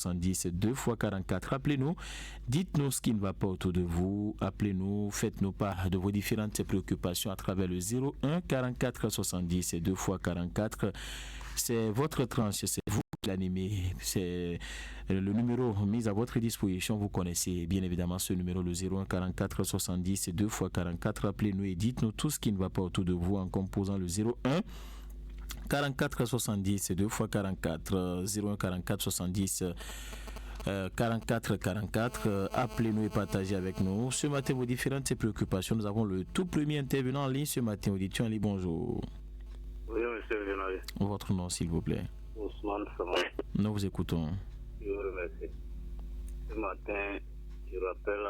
70 2 fois 44. Appelez-nous, dites-nous ce qui ne va pas autour de vous. Appelez-nous, faites-nous part de vos différentes préoccupations à travers le 01 44 70 2 fois 44. C'est votre tranche, c'est vous qui l'animez. C'est le numéro mis à votre disposition. Vous connaissez bien évidemment ce numéro, le 01 44 70 2 fois 44. Appelez-nous et dites-nous tout ce qui ne va pas autour de vous en composant le 01 44 70 2 fois 44 01 44 70 44 44. Appelez-nous et partagez avec nous ce matin vos différentes préoccupations. Nous avons le tout premier intervenant en ligne ce matin. Audition Ali, bonjour. Oui, monsieur Généré. Votre nom, s'il vous plaît. Ousmane Sama. Nous vous écoutons. Je vous remercie. Ce matin, je rappelle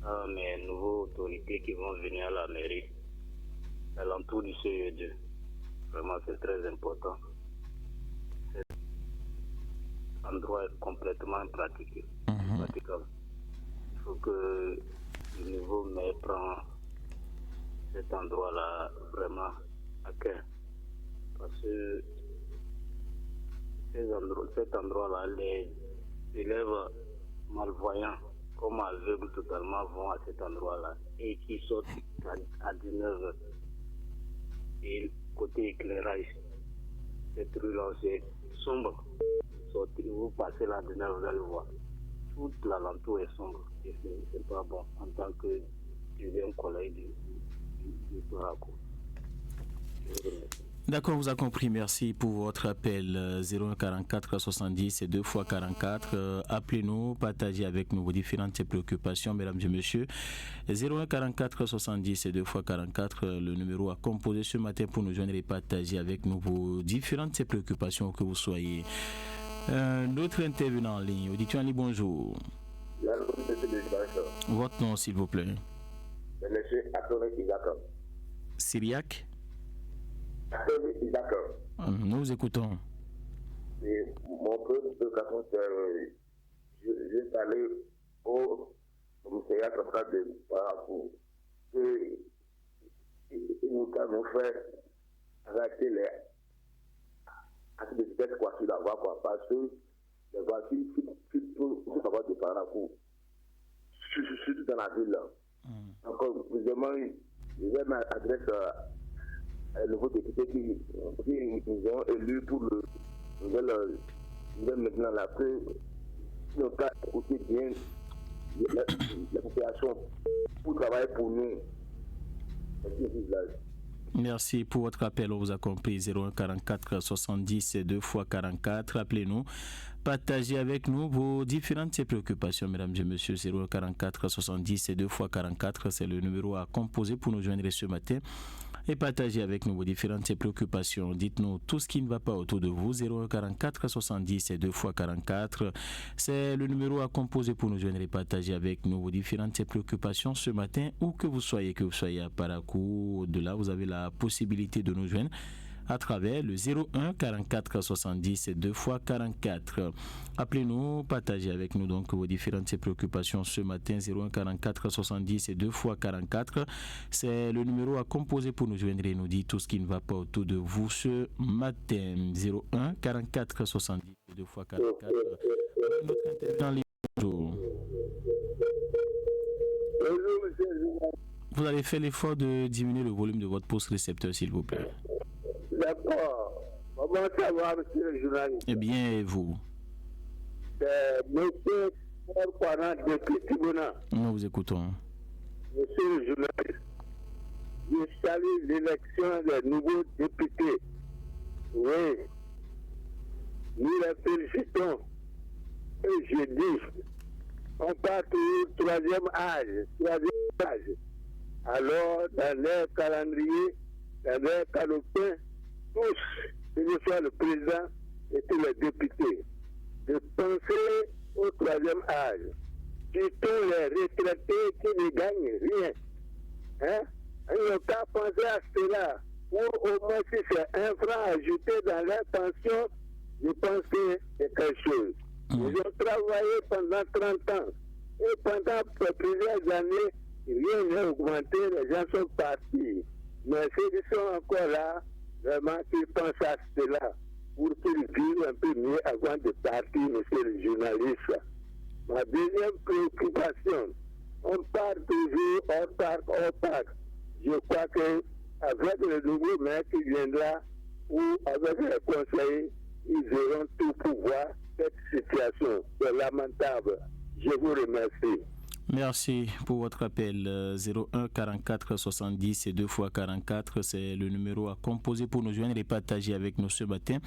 à mes nouveaux autorités qui vont venir à la mairie, à l'entour du CE2. Vraiment, c'est très important. Cet endroit est complètement impraticable. Il faut que le nouveau maire prenne cet endroit-là vraiment à cœur. Parce que cet endroit-là, les élèves malvoyants, comme aveugles totalement, vont à cet endroit-là et qui sortent à 19h. Et côté éclairage, cette rue-là, c'est sombre. Vous passez là, de vous allez voir. Tout l'alentour est sombre. Et c'est pas bon en tant que deuxième collègue du Paraco. D'accord, on vous a compris. Merci pour votre appel. 01 44 70 2 fois 44. Appelez-nous, partagez avec nous vos différentes préoccupations, mesdames et messieurs. 01 44 70 2 fois 44, le numéro à composer ce matin pour nous joindre et partager avec nous vos différentes préoccupations que vous soyez. Notre intervenant en ligne, Audition Ali, bonjour. Votre nom, s'il vous plaît. Monsieur Atone Isaac. Syriac. D'accord. Nous vous écoutons. Et mon préoccupation, c'est je vais aller au commissariat central de Parakou. Et nous avons fait arrêter les activités de voitures là-bas, parce que les voitures tout de Parakou, surtout dans la ville là. Donc, vous demandez, je vais m'adresser à nouveau député qui nous ont élus pour le nouvel maintenant la paix. Nous avons écouté bien la population pour travailler pour nous. Merci pour votre appel. On vous a compris. 01 44 70 2 fois 44. Appelez-nous. Partagez avec nous vos différentes préoccupations, mesdames et messieurs. 01 44 70 2 fois 44. C'est le numéro à composer pour nous joindre ce matin. Et partagez avec nous vos différentes préoccupations. Dites-nous tout ce qui ne va pas autour de vous. 01 44 70 2 fois 44. C'est le numéro à composer pour nous joindre et partager avec nous vos différentes préoccupations ce matin. Où que vous soyez à Parakou, au-delà, vous avez la possibilité de nous joindre à travers le 01 44 70 2 fois 44. Appelez-nous, partagez avec nous donc vos différentes préoccupations ce matin. 01 44 70 2 fois 44. C'est le numéro à composer pour nous joindre et nous dire tout ce qui ne va pas autour de vous ce matin. 01 44 70 2 fois 44. Notre intervenant libre. Bonjour. Vous allez faire l'effort de diminuer le volume de votre poste récepteur, s'il vous plaît. D'accord. Comment ça va, monsieur le journaliste? Eh bien, et vous? Monsieur Kouana depuis Tibona. Nous vous écoutons. Monsieur le journaliste, je salue l'élection des nouveaux députés. Oui. Nous les félicitons. Et je dis, on parle toujours troisième âge. Alors, dans leur calendrier, dans leur calepin, tous, que ce soit le président et tous les députés, de penser au troisième âge. Surtout les retraités qui ne gagnent rien. Hein? Ils n'ont qu'à penser à cela. Ou au moins si c'est un franc ajouté dans leur pension, je pense que c'est quelque chose. Ils ont travaillé pendant 30 ans. Et pendant plusieurs années, rien n'a augmenté, les gens sont partis. Mais ceux qui sont encore là, vraiment, qui pensent à cela. pour qu'ils vivent un peu mieux avant de partir, monsieur le journaliste. Ma deuxième préoccupation, on part toujours, on part. Je crois qu'avec le nouveau maire qui viendra, ou avec les conseillers, ils auront tout pour voir cette situation. C'est lamentable. Je vous remercie. Merci pour votre appel. 01 44 70 et 2 fois 44, c'est le numéro à composer pour nous joindre et partager avec nous ce matin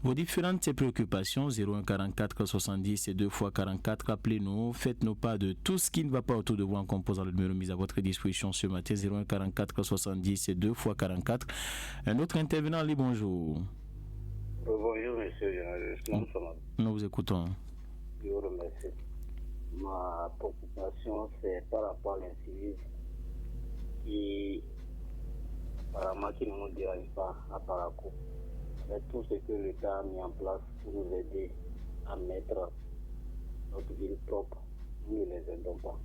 vos différentes préoccupations. 01 44 70 et 2 fois 44, appelez-nous, faites-nous pas de tout ce qui ne va pas autour de vous en composant le numéro mis à votre disposition ce matin. 01 44 70 et 2 fois 44. Un autre intervenant, Ali, bonjour. Bonjour, monsieur. Nous vous écoutons. Je vous remercie. Ma préoccupation, c'est par rapport à l'incivisme qui, apparemment, qui ne nous dérange pas à Parakou. Mais tout ce que l'État a mis en place pour nous aider à mettre notre ville propre, nous ne les aidons pas.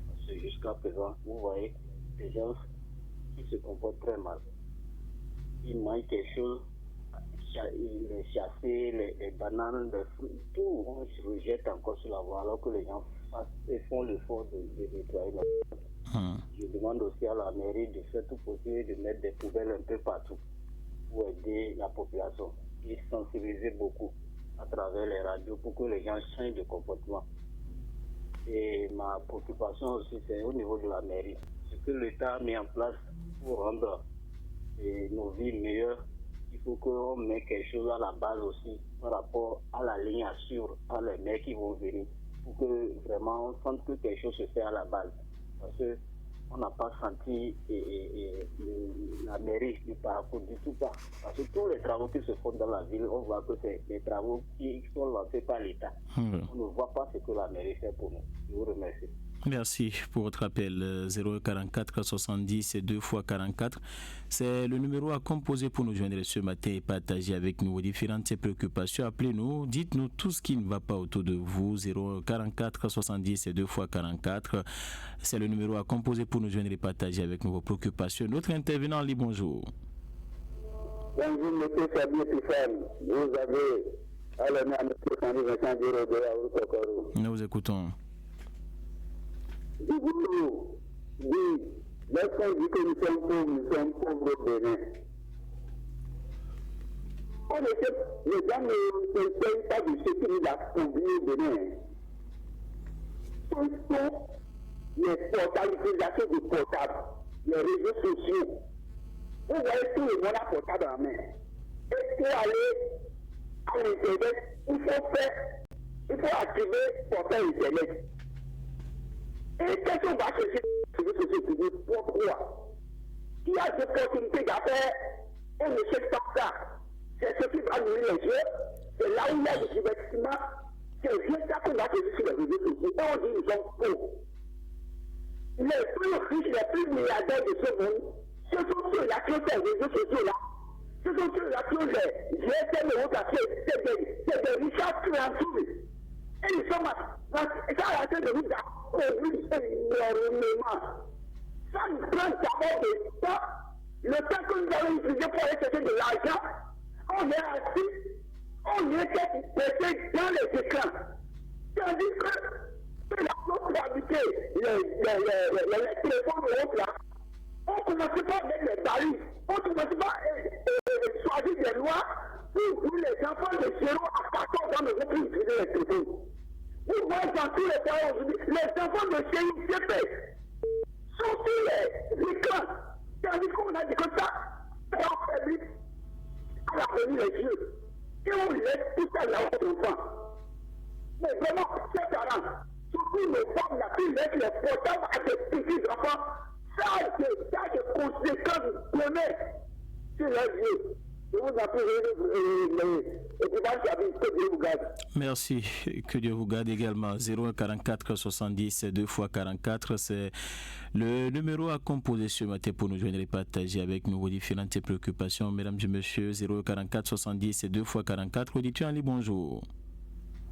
Parce que jusqu'à présent, vous voyez des gens qui se comportent très mal. Ils mangent quelque chose, les chassés, les bananes, les fruits, tout, on se rejette encore sur la voie alors que les gens font l'effort de nettoyer la voie. Je demande aussi à la mairie de faire tout possible de mettre des poubelles un peu partout pour aider la population et sensibiliser beaucoup à travers les radios pour que les gens changent de comportement. Et ma préoccupation aussi, c'est au niveau de la mairie. Ce que l'État a mis en place pour rendre nos villes meilleures, il faut qu'on mette quelque chose à la base aussi par rapport à la ligne à suivre par les maires qui vont venir pour que vraiment on sente que quelque chose se fait à la base. Parce qu'on n'a pas senti la mairie du Parakou du tout pas. Parce que tous les travaux qui se font dans la ville, on voit que c'est des travaux qui sont lancés par l'État. On ne voit pas ce que la mairie fait pour nous. Je vous remercie. Merci pour votre appel. 044 70 et 2 fois 44. C'est le numéro à composer pour nous joindre ce matin et partager avec nous vos différentes préoccupations. Appelez-nous, dites-nous tout ce qui ne va pas autour de vous. 044 70 et 2 fois 44. C'est le numéro à composer pour nous joindre et partager avec nous vos préoccupations. Notre intervenant, Ali, bonjour. Bonjour, monsieur Fabien Tiffany. Vous avez à l'honneur monsieur Sandy Vincent Diro de la Route. Nous vous écoutons. Oui, lorsqu'on dit que nous sommes pauvres au Bénin, les gens ne se plaignent pas de ce qui nous a conduit au Bénin. Ce sont les portables, l'utilisation de portables, les réseaux sociaux. Vous voyez tout le monde a portable en main. Et pour aller à l'Internet, il faut activer portail Internet. Et qu'est-ce qu'on va chercher sur les réseaux sociaux? Pourquoi? Il y a des opportunités d'affaires, on ne cherche pas ça. C'est ce qui va nourrir les yeux. C'est là où il y a des divertissements. C'est rien ça qu'on va chercher sur les réseaux sociaux. Et on dit nous sommes pauvres. Les plus riches, les plus milliardaires de ce monde, ce sont ceux-là qui ont ces réseaux sociaux-là. Ce sont ceux-là qui ont les GSM et autres. C'est des richards qui l'entourent. Et ils sont ça a été de nous énormément. Ça nous prend d'abord du temps. Le temps que nous allons utiliser pour aller chercher de l'argent, on est assis, on était pressé dans les écrans. C'est-à-dire que la probabilité, les téléphones de l'autre là, on commence pas avec les barils, on commence pas à choisir des lois pour les enfants de 0 à 14 ans ne vont plus utiliser les téléphones. Vous voyez dans tous les pays aujourd'hui, les enfants de CICP sont sur les écrans. C'est-à-dire qu'on a dit que ça, on a fermé les yeux. Et on laisse tout ça là aux enfants. Mais vraiment, ces parents, surtout les femmes là, qui laissent les portables à des petits enfants, ça a des conséquences données sur leurs yeux. Je vous appelle Merci, que Dieu vous garde également. 01 44 70 2 fois 44, c'est le numéro à composer ce matin pour nous joindre et partager avec nous vos différentes préoccupations. Mesdames et messieurs, 01 44 70 2 fois 44. Auditeur Ali, bonjour.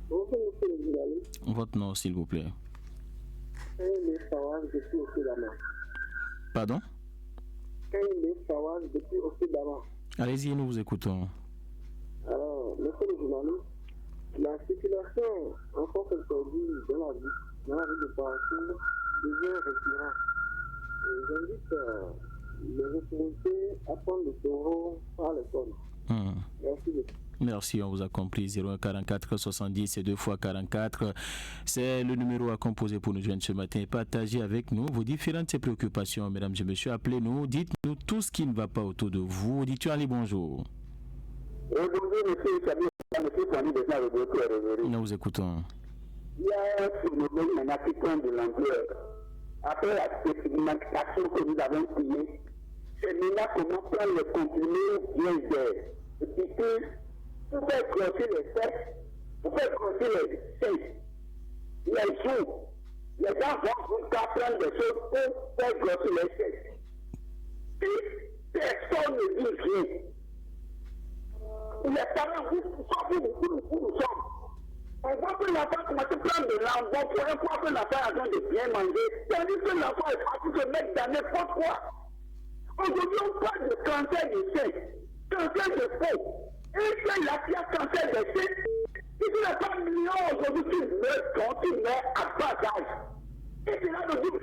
Bonjour, monsieur le journaliste. Votre nom, s'il vous plaît. Depuis Occidama. Pardon? Depuis Occidama. Allez-y, nous vous écoutons. Alors, monsieur le journaliste, la circulation, en fait, elle produit dans la vie de parcours devient récurrente. J'invite les autorités à prendre le taureau par les cornes. Merci beaucoup. Merci, on vous a compris. 0144 70 et 2 fois 44. C'est le numéro à composer pour nous joindre ce matin. Partagez avec nous vos différentes préoccupations, mesdames et messieurs. Appelez-nous, dites-nous tout ce qui ne va pas autour de vous. Dites-tu allez bonjour. Bonjour, monsieur Samy, déjà le docteur. Nous vous écoutons. Il y a un phénomène maintenant qui prend de l'ampleur. Après la stigmatisation que nous avons payée, c'est maintenant comment prendre les comprimés bien verts. Et puis pour faire grossir les fesses, pour faire grossir les seins, les joues, les gens vont jusqu'à prendre des choses pour faire grossir les fesses. Puis personne ne dit rien. Les parents, vous sommes. On voit que l'enfant commence à prendre de l'enfant pour un fois que l'enfant est en train de bien manger, tandis que l'enfant est parti se mettre dans n'importe quoi. Aujourd'hui, on parle de cancer du sein, cancer de peau. Et puis, il y a cancer de sein. Il n'y a pas de millions aujourd'hui qui meurent quand ils meurent à bas âge. Et puis là, nous disons,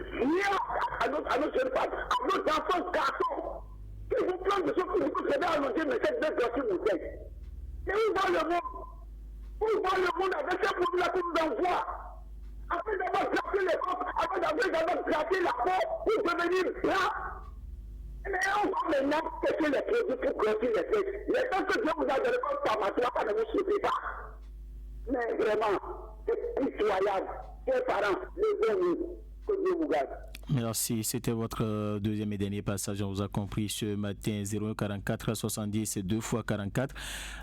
à notre jeune femme, à nos enfants garçons, qui vont prendre des choses pour vous aider à manger, mais cette bête doit se mourir. Et où va le monde? Où va le monde avec ces produits-là que nous envoie? Après d'avoir gratté les corps, après d'avoir gratté la peau, pour devenir blanc. Mais on va maintenant tester les produits pour grossir les fesses. Les temps que Dieu vous a donné comme pharmacie, on ne vous souffrez pas. Mais vraiment, c'est pitoyable. Chers parents, levez-vous, que Dieu vous garde. Merci, c'était votre deuxième et dernier passage. On vous a compris ce matin. 0144 70 2 fois 44.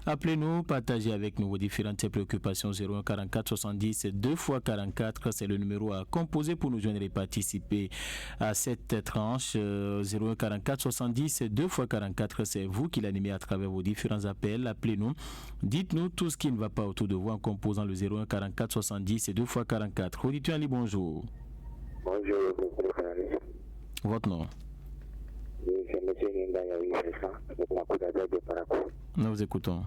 Appelez-nous, partagez avec nous vos différentes préoccupations. 0144 70 2 fois 44, c'est le numéro à composer pour nous joindre et participer à cette tranche. 0144 70 2 fois 44, c'est vous qui l'animez à travers vos différents appels. Appelez-nous, dites-nous tout ce qui ne va pas autour de vous en composant le 0144 70 2 fois 44. Auditeur Ali, bonjour. Bonjour, votre nom? C'est M. Nindayawi, c'est la coordinateur de Parakou. Nous vous écoutons.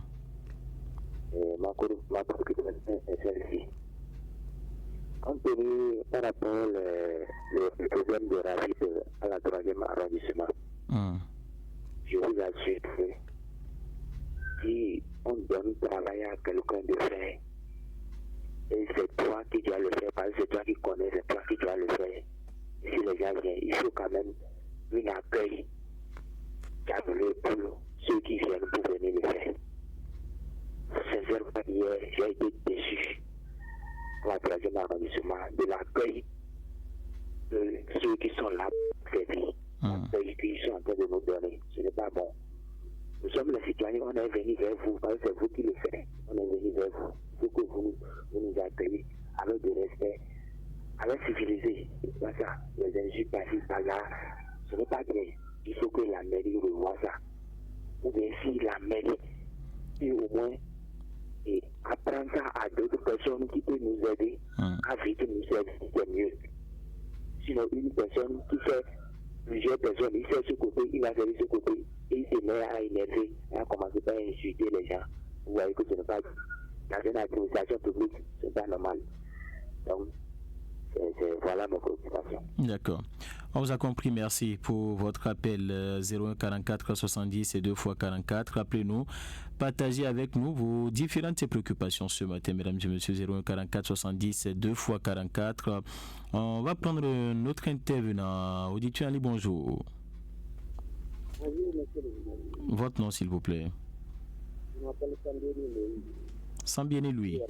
Ma préoccupation est celle-ci. Compte tenu par rapport au problème de ravite à la 3e arrondissement, je vous assure que si on donne travail à quelqu'un de faire, et c'est toi qui dois le faire, parce que c'est toi qui connais, c'est toi qui dois le faire. Si les gens viennent, il faut quand même un accueil câblé pour ceux qui viennent pour venir le faire. Sincèrement, hier, j'ai été déçu pour la 3e arrondissement de l'accueil de ceux qui sont là pour servir. L'accueil qu'ils sont en train de nous donner, ce n'est pas bon. Nous sommes les citoyens, on est venus vers vous, parce que c'est vous qui le faites. On est venus vers vous. Il faut que vous nous accueillez avec du respect, avec civilisé. C'est pas ça. Les injures par-ci, par-là, ce n'est pas bien. Il faut que la mairie revoie ça. Ou bien si la mairie peut au moins apprendre ça à d'autres personnes qui peuvent nous aider à vite nous servir, c'est mieux. Sinon, une personne qui fait plusieurs personnes, il fait ce côté, il a servi ce côté, et il se met à énerver, et à commencer par insulter les gens. Vous voyez que ce n'est pas dans une administration publique, ce n'est pas normal. Donc, voilà ma préoccupation. D'accord. On vous a compris, merci pour votre appel 0144 70 et 2 fois 44. Appelez-nous, partagez avec nous vos différentes préoccupations ce matin, mesdames et messieurs. 0144 70 et 2 fois 44. On va prendre notre intervenant. Auditeur Ali, bonjour. Bonjour, monsieur le président. Votre nom, s'il vous plaît. Je m'appelle Sambieni Louis. Sambieni Louis.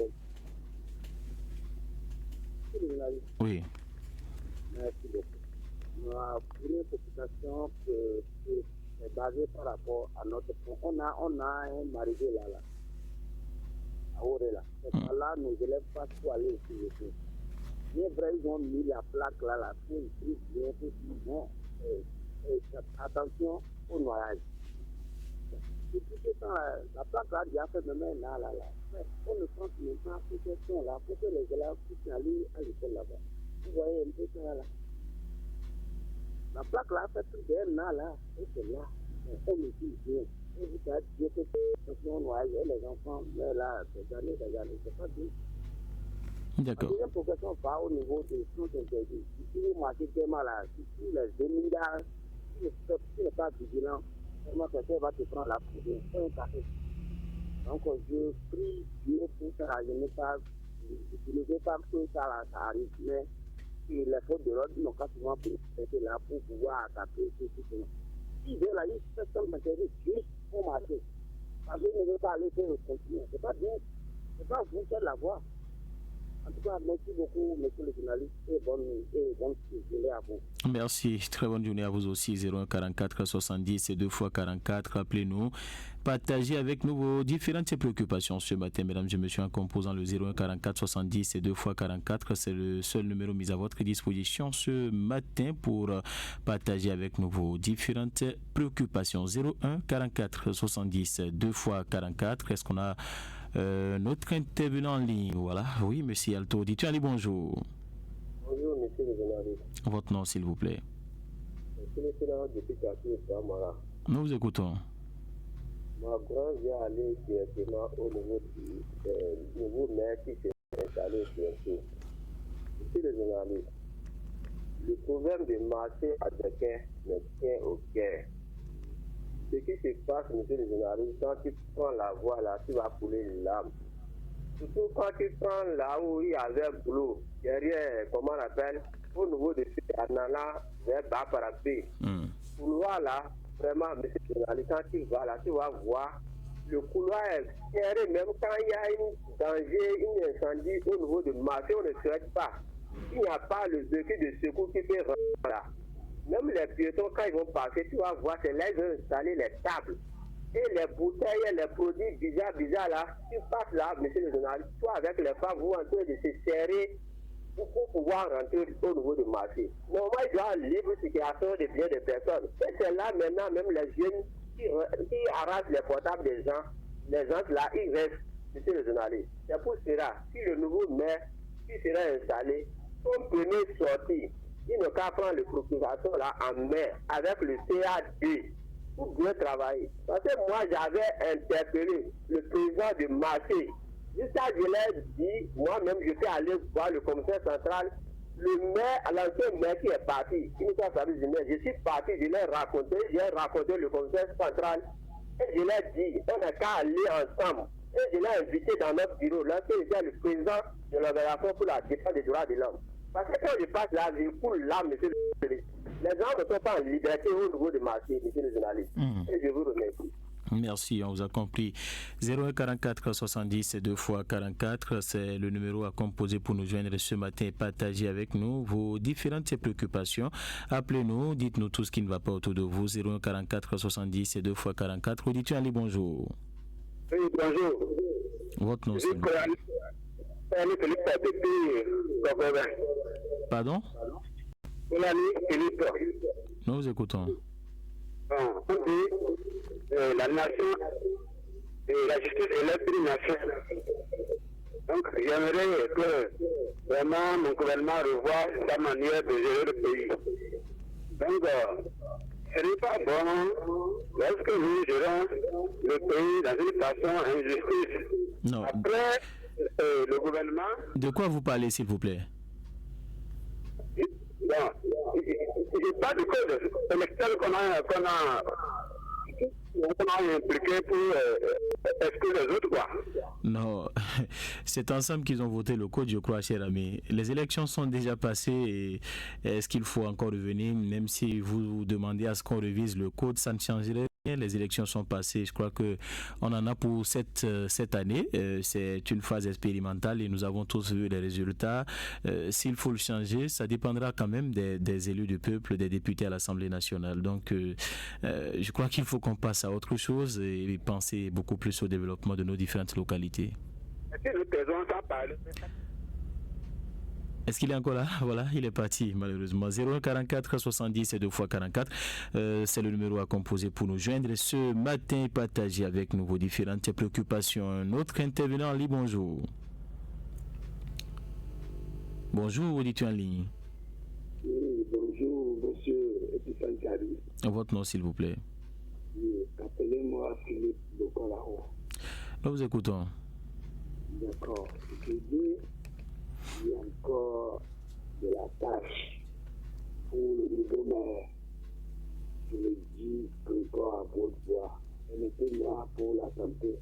Oui. Merci beaucoup. Ma première préoccupation est basée par rapport à notre point. On a un arrivé là. À Orela. Ces là nos élèves passent pour aller au CVP. Mais vrai, ils ont mis la plaque là, pour écrire bien, pour dire attention au noyage. Depuis ce temps, la plaque là, il y a fait de même là. On ne pense même pas à cette question-là pour que les élèves puissent aller à l'école là-bas. Vous voyez un peu ça là. La plaque là fait plus d'un an là, et c'est là. On me dit bien. Et vous savez, Dieu que on noie les enfants meurent là, des années, c'est pas bien. D'accord. La deuxième progression va au niveau des choses interdites. Si vous marquez tellement là, si les émirats, si tu n'es pas vigilant, vraiment quelqu'un va te prendre la poudre, un café. Donc je prie Dieu pour ça, je ne veux pas que ça arrive, mais les fautes de l'ordre n'ont pas souvent pu être là pour pouvoir attaquer tout cela. Si j'ai la liste, personne m'interdit juste pour marcher. Parce que je ne veux pas aller faire le continent. C'est pas bien. C'est pas vous qui la voix. En tout cas, merci beaucoup, monsieur le journaliste, et bonne journée à vous. Merci, très bonne journée à vous aussi. 01 44 70 et 2 fois 44. Appelez-nous, partagez avec nous vos différentes préoccupations ce matin, mesdames et messieurs, en composant le 01 44 70 et 2 fois 44. C'est le seul numéro mis à votre disposition ce matin pour partager avec nous vos différentes préoccupations. 01 44 70 2 fois 44. Est-ce qu'on a notre intervenant en ligne? Voilà, oui, monsieur Alto. Dites allez, bonjour. Bonjour, monsieur le journaliste. Votre nom, s'il vous plaît. Monsieur le sénateur depuis Kassou, Samara. Nous vous écoutons. Ma grand vient aller directement au niveau du nouveau maire qui s'est installé bientôt. Monsieur le journaliste, le problème de marché à Dakar me tient au cœur. Ce qui se passe, monsieur le journaliste, quand tu prends la voie là, tu vas couler les larmes. Surtout quand tu prends là où il y avait boulot, derrière, comment on appelle, au niveau de ce Anana, vers Baparapé. Couloir là, vraiment, monsieur le journaliste, quand tu vas là, tu vas voir, le couloir est serré, même quand il y a un danger, un incendie au niveau du marché, on ne souhaite pas. Il n'y a pas le véhicule de secours qui peut rentrer là. Même les piétons, quand ils vont passer, tu vas voir, c'est là ils vont installer les tables. Et les bouteilles, les produits bizarres là, tu passes là, monsieur le journaliste, toi avec les femmes, vous en train de se serrer pour pouvoir rentrer au niveau du marché. Normalement, il doit libre circulation des biens des personnes. Et c'est là maintenant, même les jeunes qui arrachent les portables des gens, les gens là, ils restent, monsieur le journaliste. C'est pour cela, si le nouveau maire qui sera installé, son premier sortie, il ne qu'à prendre les procurations là en main avec le CAD pour bien travailler. Parce que moi, j'avais interpellé le président du marché. Jusqu'à je l'ai dit, moi-même, je suis allé voir le commissaire central, le maire, l'ancien maire qui est parti, je suis parti, je l'ai raconté, j'ai raconté le commissaire central, et je l'ai dit, on n'a qu'à aller ensemble. Et je l'ai invité dans notre bureau, lorsque j'étais le président de l'organisation pour la défense des droits de l'homme. Parce que quand je passe là, je coule là, monsieur le journaliste. Les gens ne sont pas en liberté au niveau du marché, monsieur le journaliste. Et je vous remercie. Merci, on vous a compris. 01 44 70 2 fois 44, c'est le numéro à composer pour nous joindre ce matin et partager avec nous vos différentes préoccupations. Appelez-nous, dites-nous tout ce qui ne va pas autour de vous. 01 44 70 2 fois 44. Auditeur, allez, bonjour. Oui, bonjour. Votre nom, c'est... Pardon? Nous vous écoutons. On dit la nation, la justice est l'esprit nation. Donc j'aimerais que vraiment mon gouvernement revoie sa manière de gérer le pays. Donc ce n'est pas bon lorsque nous gérons le pays dans une façon injustice. Non. Après le gouvernement... De quoi vous parlez, s'il vous plaît? Bon, il n'y a pas de code électoral qu'on a impliqué pour exclure les autres, quoi. Non, c'est ensemble qu'ils ont voté le code, je crois, cher ami. Les élections sont déjà passées et est-ce qu'il faut encore revenir? Même si vous demandez à ce qu'on révise le code, ça ne changerait rien. Les élections sont passées. Je crois qu'on en a pour cette année. C'est une phase expérimentale et nous avons tous vu les résultats. S'il faut le changer, ça dépendra quand même des élus du peuple, des députés à l'Assemblée nationale. Donc, je crois qu'il faut qu'on passe à autre chose et penser beaucoup plus au développement de nos différentes localités. Est-ce qu'il est encore là? Voilà, il est parti malheureusement. 01 44 70 et 2 fois 44, c'est le numéro à composer pour nous joindre ce matin et partager avec nous vos différentes préoccupations. Un autre intervenant en ligne, bonjour. Bonjour, auditeur en ligne. Oui, bonjour, monsieur Etienne. Votre nom, s'il vous plaît. Appelez-moi Philippe Bokolao. Nous vous écoutons. D'accord. Je dis, il y a encore de la tâche pour le nouveau maire. Je le dis encore à votre voix. Mettez-moi pour la santé.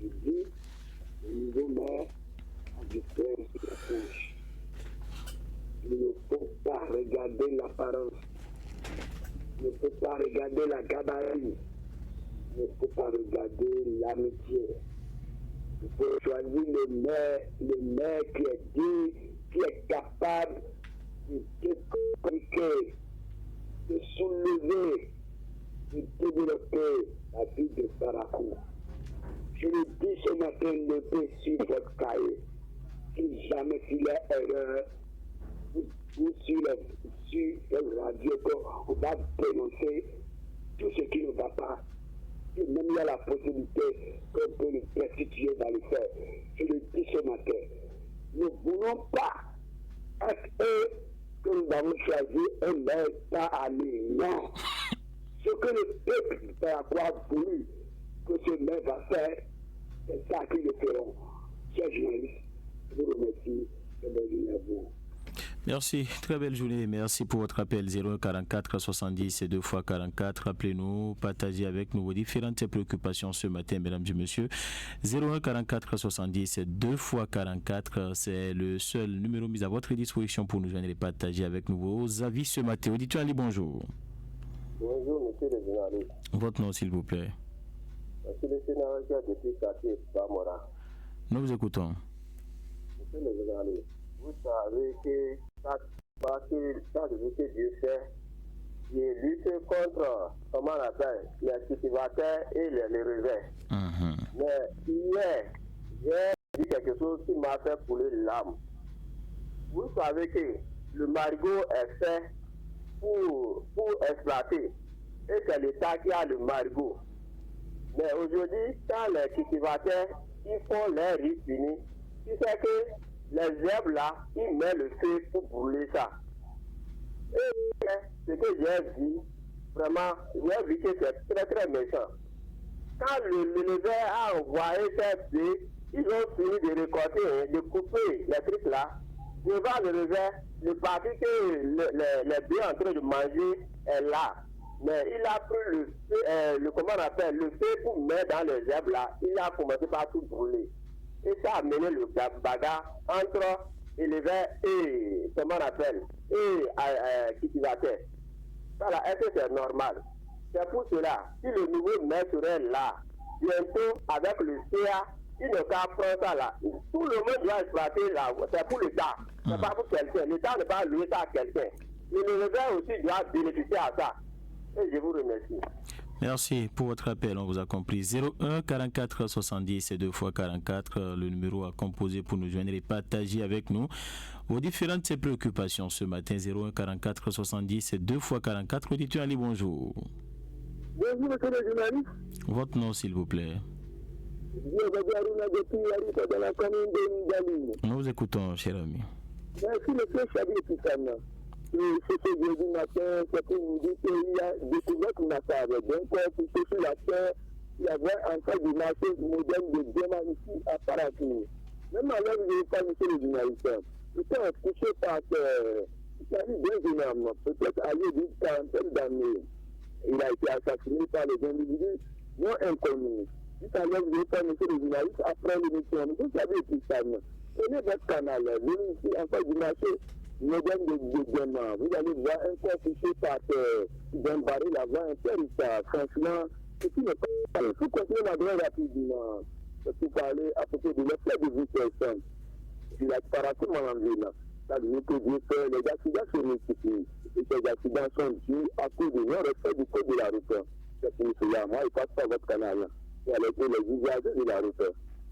Je dis, le nouveau maire a du faire sur la couche. Il ne faut pas regarder l'apparence. Il ne faut pas regarder la gabarit. Il ne faut pas regarder l'amitié. Il faut choisir le maire qui est digne, qui est capable de communiquer, de soulever, de développer la vie de Parakou. Je le dis ce matin, levez sur votre cahier. Si jamais il y a erreur, ou sur la radio, on va dénoncer tout ce qui ne va pas. Et même il y a la possibilité qu'on peut le restituer dans les faits. Je le dis ce matin. Nous ne voulons pas être eux que nous avons choisi un maire pas aller. Non. Ce que le peuple va avoir voulu que ce maire va faire, c'est ça qu'ils le feront. Chers journalistes, je vous remercie et bonne journée à vous. Merci, très belle journée. Merci pour votre appel 01 44 70 et 2 fois 44. Appelez-nous, partagez avec nous vos différentes préoccupations ce matin, mesdames et messieurs. 01 44 70 et 2 fois 44, c'est le seul numéro mis à votre disposition pour nous joindre et partager avec nous vos avis ce matin. Auditeur Ali, bonjour. Bonjour, monsieur le journaliste. Votre nom, s'il vous plaît. Monsieur le sénateur depuis quartier Bamora. Nous vous écoutons. Monsieur le journaliste, vous savez que que Dieu fait, il lutte contre, comment on appelle, les cultivateurs et les revers. Mais hier, j'ai dit quelque chose qui m'a fait couler l'âme. Vous savez que le marigot est fait pour exploiter. Et c'est l'État qui a le marigot. Mais aujourd'hui, quand les cultivateurs ils font leur riz fini, tu sais que les herbes là, ils mettent le feu pour brûler ça. Et ce que j'ai vu, vraiment, j'ai vu que c'est très très méchant. Quand l'éleveur a envoyé ces bœufs, ils ont fini de récolter, de couper les trucs là. Devant le revers, le parti que les bœufs en train de manger est là. Mais il a pris le comment on appelle, le feu pour mettre dans les herbes là, il a commencé par tout brûler. Et ça a mené le bagarre entre éleveur et, comment on appelle, et cultivateur. Voilà, est-ce que c'est normal? C'est pour cela, si le nouveau maire serait là, bientôt avec le CA, il ne qu'à prendre ça là. Tout le monde doit exploiter là, c'est pour l'État, c'est pas pour quelqu'un. L'État ne va pas louer ça à quelqu'un. L'éleveur aussi doit bénéficier à ça. Et je vous remercie. Merci pour votre appel, on vous a compris. 01 44 70 et 2 fois 44, le numéro à composer pour nous joindre et partager avec nous vos différentes préoccupations ce matin. 01 44 70 et 2 fois 44. Auditeur Ali, bonjour. Bonjour, monsieur le journaliste. Votre nom, s'il vous plaît. Nous vous écoutons, cher ami. Merci, monsieur Chabi Pissana. Ce que je dis matin, c'est pour vous dire qu'il y a découvert qu'on a fait avec. Donc, pour sur la terre, il y avait un cas de marché moderne de diamants ici à Parakou. Même alors, je ne vais pas monsieur le journaliste. Il était touché par il s'agit d'un jeune homme, peut-être âgé d'une quarantaine d'années. Il a été assassiné par les individus non inconnus. Tout à l'heure, je vais pas monsieur le journaliste après l'émission. Vous savez, Pissana, prenez votre canal, venez ici en face du marché moderne de diamants. Vous allez voir un corps touché par d'un baril avant un territoire. Franchement, ce qui n'est pas. Il faut continuer ma droite rapidement. Pour parler à propos de l'effet de vie personne. Il a paraissé mon envie là. Ça veut dire que Dieu fait, les accidents se multiplient. Et ces accidents sont dus à cause du non-respect du code de la route. C'est pour cela, moi, il passe par votre canal. Et avec les usagers de la route.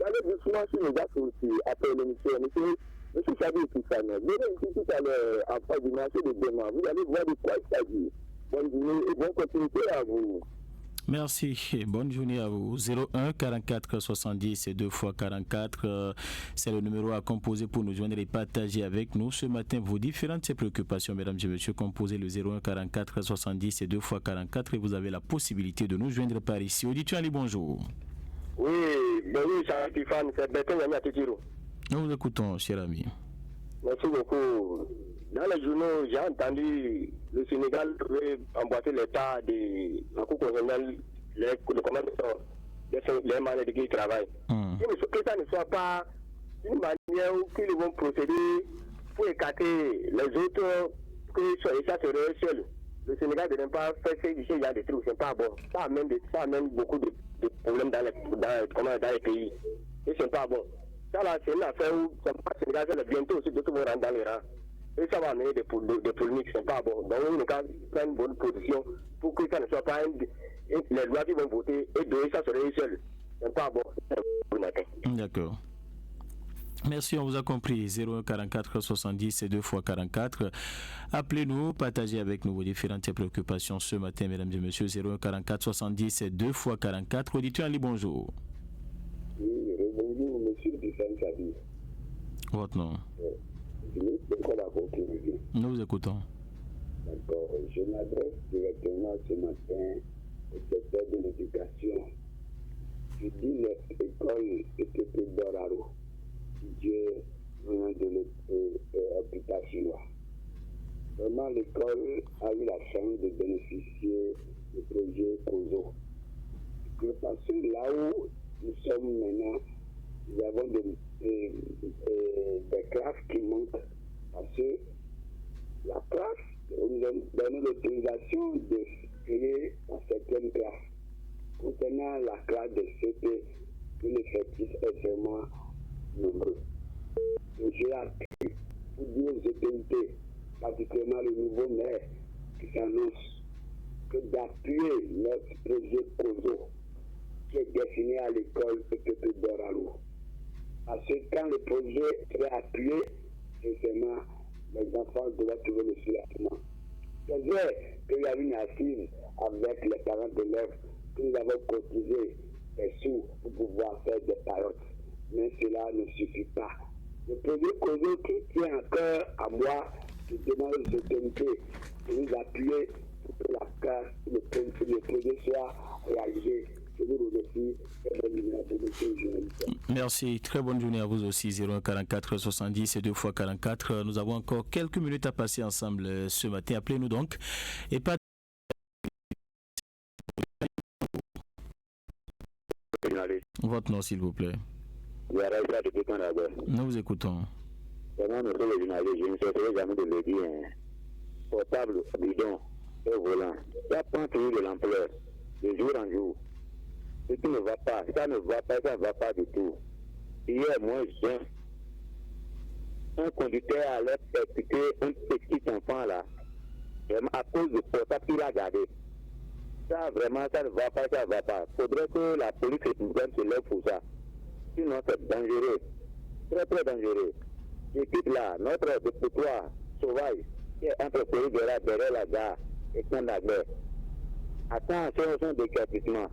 Allez doucement sur les gars aussi, après l'émission. Monsieur Chabi Pissana, venez ici tout à l'heure, en face du marché de demain. Vous allez voir de quoi il s'agit. Bonne journée et bonne continuité à vous. Merci et bonne journée à vous. 01 44 70 et 2 fois 44, c'est le numéro à composer pour nous joindre et partager avec nous ce matin vos différentes préoccupations, mesdames et messieurs. Composez le 01 44 70 et 2 fois 44 et vous avez la possibilité de nous joindre par ici. Auditeur Ali, bonjour. Oui, bonjour, Stéphane, c'est Bertrand Yami à Titiro. Nous vous écoutons, cher ami. Merci beaucoup. Dans les journaux, j'ai entendu le Sénégal devait emboîter l'état de la Cour constitutionnelle, le commandement des maladies qui travaillent. Que ça ne soit pas une manière où ils vont procéder pour écarter les autres, que ça serait seul. Le Sénégal ne devrait pas faire ce genre de trucs, c'est pas bon. Ça amène beaucoup de problèmes dans les pays. Et c'est pas bon. Ça là, c'est une affaire où le Sénégal, bientôt aussi, d'autres vont rentrer dans les rangs. Et ça va amener des polémiques, c'est pas bon. Donc, on a une bonne position pour que ça ne soit pas les lois qui vont voter et donner ça serait seul. C'est pas bon. D'accord. Merci, on vous a compris. 01 44 70 et 2 fois 44. Appelez-nous, partagez avec nous vos différentes préoccupations ce matin, mesdames et messieurs. 01 44 70 et 2 fois 44. Auditeur Ali, bonjour. Oui, bonjour, monsieur Dissane Sabi. Votre nom? Nous vous écoutons. D'accord. Je m'adresse directement ce matin au secteur de l'éducation. Je dis l'école ETP Doraro, Dieu venant de l'hôpital chinois. Vraiment, l'école a eu la chance de bénéficier du projet COSO. Parce que là où nous sommes maintenant, nous avons des classes qui manquent. Parce que la classe, nous avons donné l'autorisation de créer dans certaines classes. Concernant la classe de CP, l'effectif est vraiment nombreux. J'ai appris pour dire aux autorités, particulièrement le nouveau maire qui s'annonce, que d'appuyer notre projet COSO qui est destiné à l'école PPP Doralo. Parce que quand le projet est appuyé, forcément, les enfants doivent trouver le soulagement. C'est vrai qu'il y a une assise avec les parents d'élèves que nous avons cotisé des sous pour pouvoir faire des périodes. Mais cela ne suffit pas. Le projet COSO qui tient encore à moi, qui demande aux autorités de nous appuyer pour que la classe, le projet soit réalisé. Je vous remercie. Merci, très bonne journée à vous aussi. 01 44 70 et 2 fois 44. Nous avons encore quelques minutes à passer ensemble ce matin. Appelez-nous donc et pas. Votre nom, s'il vous plaît. Nous vous écoutons. Vraiment, nous sommes les journalistes. Je ne cesserai jamais de le dire. Portable, bidon et volant. Ça prend toujours de l'ampleur, de jour en jour. Ce qui ne va pas, ça ne va pas du tout. Hier, moi, un conducteur allait percuter un petit enfant là, à cause du portable qu'il a gardé. Ça, vraiment, ça ne va pas, ça ne va pas. Il faudrait que la police républicaine se lève pour ça. Sinon, c'est dangereux. Très, très dangereux. L'équipe là, notre députoir sauvage, qui est entre Périguera, derrière la gare, et Kandagbe. Attention au son décapitement.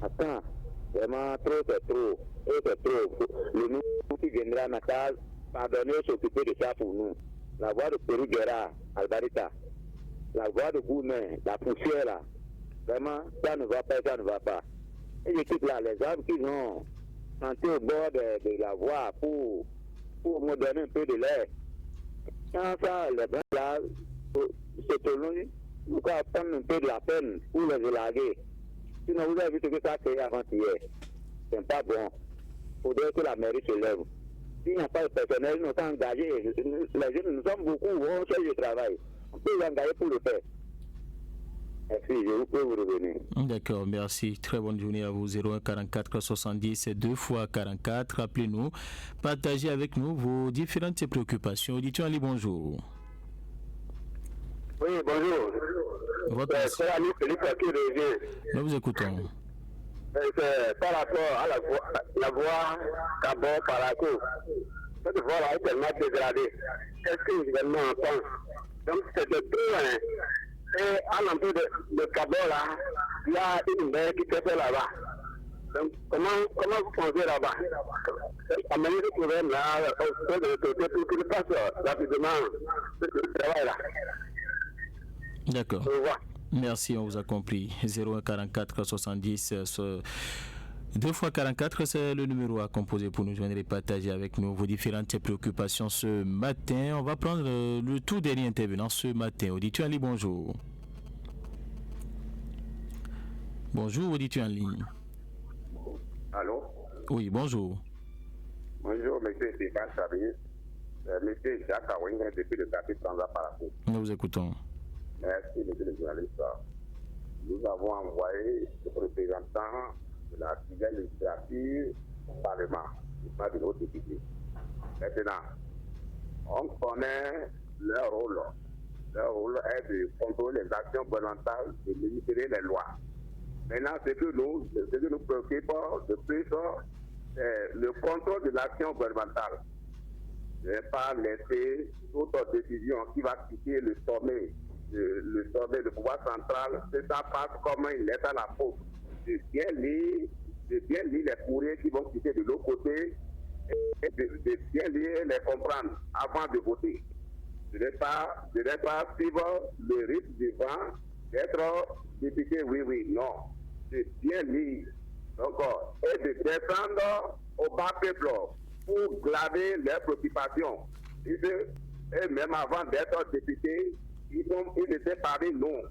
Attends, vraiment, trop, c'est trop. Et c'est trop. Le nouveau qui viendra à Natal, pardonner, s'occuper de ça pour nous. La voie de Périguera, Albarita. La voie de Goumen, la poussière là. Vraiment, ça ne va pas, ça ne va pas. Et l'équipe là, les arbres qui ont planté au bord de la voie pour me donner un peu de l'air. Quand ça, les gens là, c'est trop long, nous allons prendre un peu de la peine pour les élaguer. Sinon, vous avez vu ce que ça a créé avant-hier. C'est pas bon. Il faudrait que la mairie se lève. S'il n'y a pas de personnel, nous sommes engagés. Les jeunes, nous sommes beaucoup, on cherche du travail. On peut les engager pour le faire. Merci, je peux vous revenir. D'accord, merci. Très bonne journée à vous. 01 44 70 et 2 fois 44. Appelez-nous. Partagez avec nous vos différentes préoccupations. Auditeur Ali, bonjour. Oui, bonjour. C'est Ali Philippe qui revient. Nous vous écoutons. C'est par rapport à la voie Cabot-Paraco. Cette voie-là est tellement dégradée. Qu'est-ce que le gouvernement en pense? Donc, c'est de tout, hein. Et à l'entrée de Cabot, là, il y a une mer qui se fait là-bas. Donc, comment vous pensez là-bas? Amener le problème là, au sein de l'autorité pour qu'il passe rapidement ce travail-là. D'accord. Merci, on vous a compris. 01 44 70 2 fois 44, c'est le numéro à composer pour nous joindre et partager avec nous vos différentes préoccupations ce matin. On va prendre le tout dernier intervenant ce matin. Auditeur en ligne, bonjour. Bonjour, auditeur en ligne. Allô? Oui, bonjour. Bonjour, monsieur Stéphane Chabrier. Monsieur Jacques Awing, depuis le quartier Transa Parakou. Nous vous écoutons. Merci, monsieur le journaliste. Nous avons envoyé le représentant de la filière législative au Parlement, de nos députés. Maintenant, on connaît leur rôle. Leur rôle est de contrôler les actions gouvernementales, de limiter les lois. Maintenant, ce que nous préoccupe de plus, c'est le contrôle de l'action gouvernementale. Ne pas laisser toute décision qui va quitter le sommet du pouvoir central, que ça passe comme une lettre à la poste. De bien lire les courriers qui vont quitter de l'autre côté et de bien lire et les comprendre avant de voter. Je n'ai pas suivre le rythme du vent d'être député, oui, non. De bien lire, donc, et de descendre au bas peuple pour glaver leurs préoccupations. Et même avant d'être député, ils étaient parmi nous.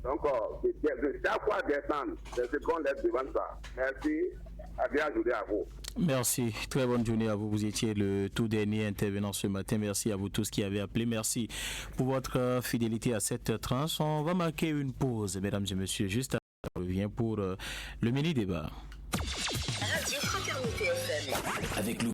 Donc, de chaque fois descendre, c'est ce qu'on laisse devant ça. Merci, à bien journée à vous. Merci, très bonne journée à vous. Vous étiez le tout dernier intervenant ce matin. Merci à vous tous qui avez appelé. Merci pour votre fidélité à cette tranche. On va marquer une pause, mesdames et messieurs. Juste après, on revient pour le mini-débat. Radio Fraternité FM. Avec